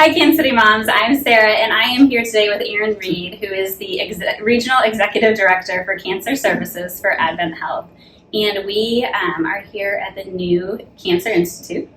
Hi, Kansas City Moms. I'm Sarah, and I am here today with Erin Reed, who is the Regional Executive Director for Cancer Services for AdventHealth. And we are here at the new Cancer Institute.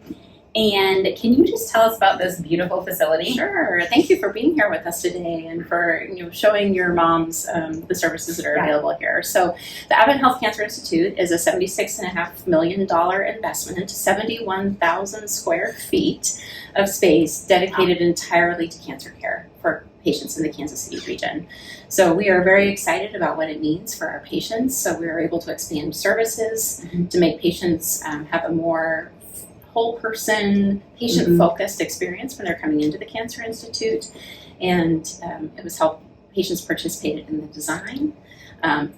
And can you just tell us about this beautiful facility? Sure. Thank you for being here with us today and for showing your moms the services that are available here. So the AdventHealth Cancer Institute is a $76.5 million investment, 71,000 square feet of space dedicated entirely to cancer care for patients in the Kansas City region. So we are very excited about what it means for our patients. So we are able to expand services to make patients have a more whole person, patient-focused experience when they're coming into the Cancer Institute, and it was help patients participated in the design.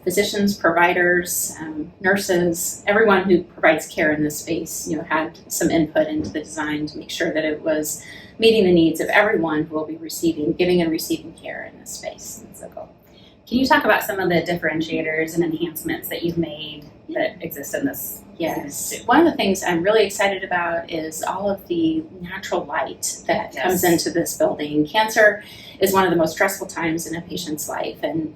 Physicians, providers, nurses, everyone who provides care in this space, had some input into the design to make sure that it was meeting the needs of everyone who will be giving and receiving care in this space. That's the goal. Can you talk about some of the differentiators and enhancements that you've made that exist in this? Yes. One of the things I'm really excited about is all of the natural light that comes into this building. Cancer is one of the most stressful times in a patient's life, and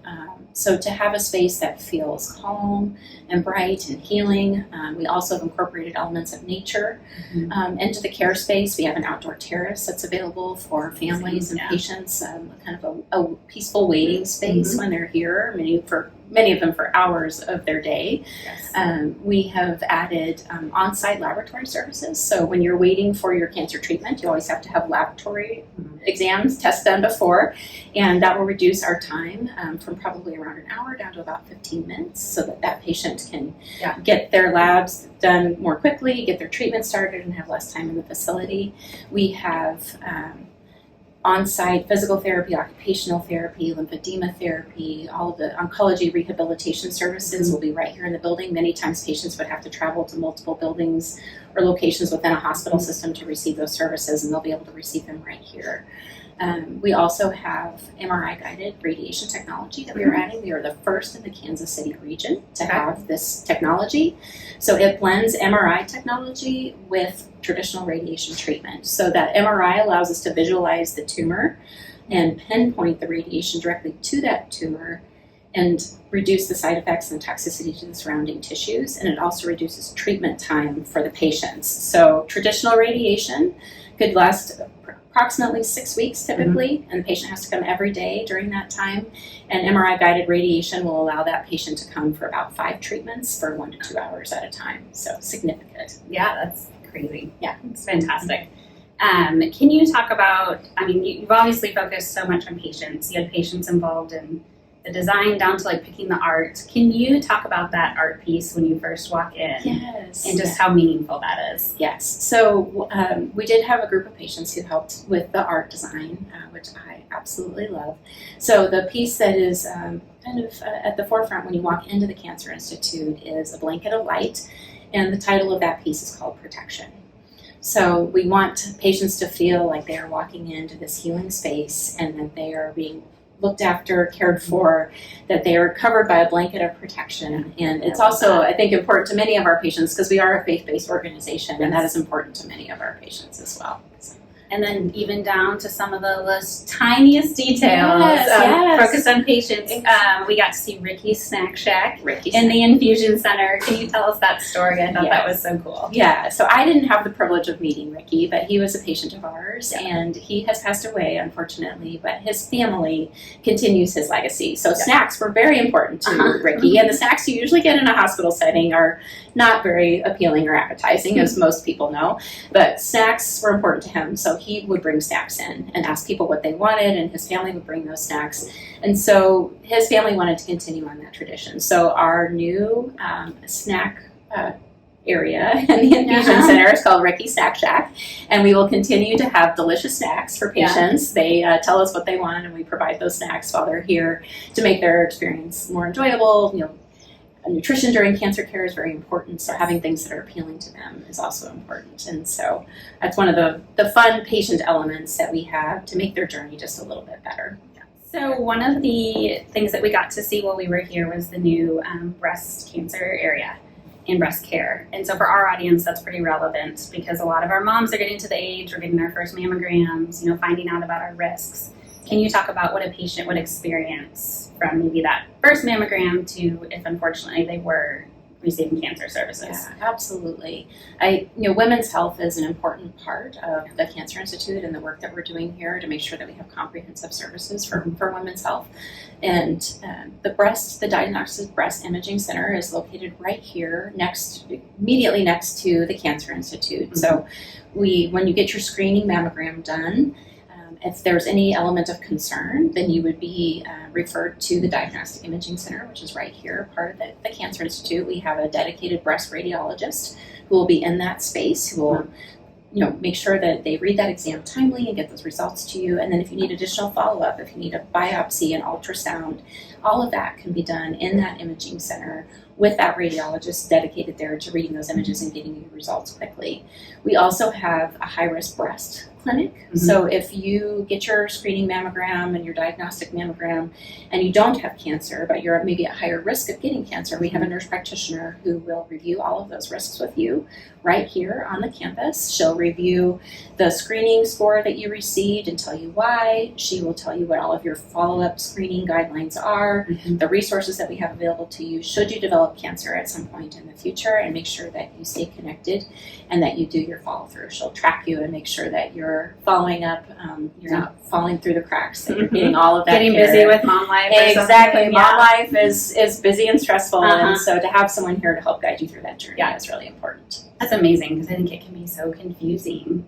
so to have a space that feels calm and bright and healing. We also have incorporated elements of nature into the care space. We have an outdoor terrace that's available for families and patients, kind of a peaceful waiting space when they're here, many of them for hours of their day. We have added on-site laboratory services. So when you're waiting for your cancer treatment, you always have to have laboratory exams, tests done before, and that will reduce our time from probably around an hour down to about 15 minutes so that patient can get their labs done more quickly, get their treatment started, and have less time in the facility. We have on-site physical therapy, occupational therapy, lymphedema therapy, all of the oncology rehabilitation services will be right here in the building. Many times patients would have to travel to multiple buildings or locations within a hospital system to receive those services, and they'll be able to receive them right here. We also have MRI-guided radiation technology that we are adding. We are the first in the Kansas City region to have this technology. So it blends MRI technology with traditional radiation treatment. So that MRI allows us to visualize the tumor and pinpoint the radiation directly to that tumor and reduce the side effects and toxicity to the surrounding tissues. And it also reduces treatment time for the patients. So traditional radiation could last approximately 6 weeks typically, and the patient has to come every day during that time. And MRI-guided radiation will allow that patient to come for about 5 treatments for 1 to 2 hours at a time. So significant. Yeah, that's crazy. Yeah, it's fantastic. Can you talk about, you've obviously focused so much on patients. You had patients involved in the design down to picking the art. Can you talk about that art piece when you first walk in? Yes. And just how meaningful that is? Yes. So we did have a group of patients who helped with the art design, which I absolutely love. So the piece that is kind of at the forefront when you walk into the Cancer Institute is a blanket of light, and the title of that piece is called Protection. So we want patients to feel like they are walking into this healing space and that they are being looked after, cared for, that they are covered by a blanket of protection. And it's also, I think, important to many of our patients because we are a faith-based organization, and that is important to many of our patients as well. And then even down to some of the tiniest details focused on patients. We got to see Ricky's Snack Shack in the infusion center. Can you tell us that story? I thought that was so cool. Yeah, so I didn't have the privilege of meeting Ricky, but he was a patient of ours, and he has passed away, unfortunately, but his family continues his legacy. So snacks were very important to Ricky, and the snacks you usually get in a hospital setting are not very appealing or appetizing, as most people know, but snacks were important to him. So he would bring snacks in and ask people what they wanted, and his family would bring those snacks. And so his family wanted to continue on that tradition. So our new snack area in the infusion center is called Ricky's Snack Shack, and we will continue to have delicious snacks for patients. They tell us what they want, and we provide those snacks while they're here to make their experience more enjoyable. Nutrition during cancer care is very important, so having things that are appealing to them is also important. And so that's one of the fun patient elements that we have to make their journey just a little bit better. So one of the things that we got to see while we were here was the new breast cancer area. in breast care. And so for our audience, that's pretty relevant because a lot of our moms are getting to the age, we're getting our first mammograms, finding out about our risks. Can you talk about what a patient would experience from maybe that first mammogram to if unfortunately they were receiving cancer services? Yeah, absolutely. Women's health is an important part of the Cancer Institute and the work that we're doing here to make sure that we have comprehensive services for women's health. And the Diagnostic Breast Imaging Center is located right here, immediately next to the Cancer Institute. Mm-hmm. So when you get your screening mammogram done, if there's any element of concern, then you would be referred to the Diagnostic Imaging Center, which is right here, part of the Cancer Institute. We have a dedicated breast radiologist who will be in that space, who will make sure that they read that exam timely and get those results to you. And then if you need additional follow-up, if you need a biopsy, an ultrasound, all of that can be done in that imaging center with that radiologist dedicated there to reading those images and getting you results quickly. We also have a high-risk breast clinic. Mm-hmm. So if you get your screening mammogram and your diagnostic mammogram and you don't have cancer, but you're maybe at higher risk of getting cancer, we have a nurse practitioner who will review all of those risks with you right here on the campus. She'll review the screening score that you received and tell you why. She will tell you what all of your follow-up screening guidelines are, mm-hmm. the resources that we have available to you should you develop cancer at some point in the future, and make sure that you stay connected and that you do your follow-through. She'll track you and make sure that you're following up, you're not falling through the cracks, that you're getting all of that Getting care. busy with mom life. Exactly. Mom life is busy and stressful, Uh-huh. and so to have someone here to help guide you through that journey is really important. That's amazing because I think it can be so confusing.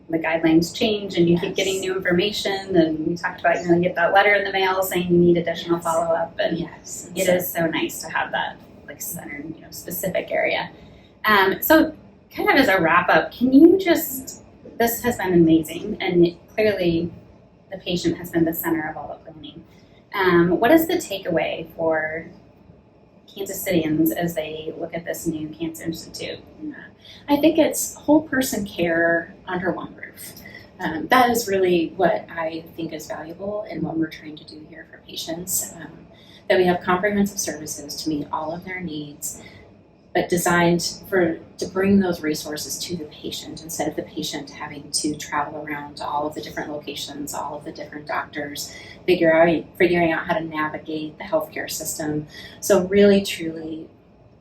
The guidelines change and you keep getting new information, and we talked about, you get that letter in the mail saying you need additional follow-up, and it is so nice to have that centered, specific area. So kind of as a wrap-up, can you this has been amazing, and clearly the patient has been the center of all the planning. What is the takeaway for Kansas Cityans as they look at this new Cancer Institute? I think it's whole person care under one roof. That is really what I think is valuable in what we're trying to do here for patients, that we have comprehensive services to meet all of their needs, but designed to bring those resources to the patient instead of the patient having to travel around to all of the different locations, all of the different doctors, figuring out how to navigate the healthcare system. So really, truly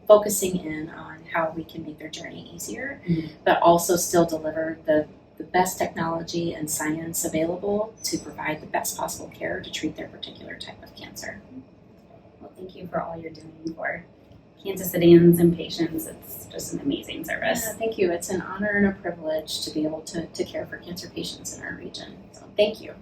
focusing in on how we can make their journey easier, mm-hmm. but also still deliver the best technology and science available to provide the best possible care to treat their particular type of cancer. Well, thank you for all you're doing for Kansas Cityans and patients. It's just an amazing service. Yeah, thank you. It's an honor and a privilege to be able to care for cancer patients in our region. So thank you.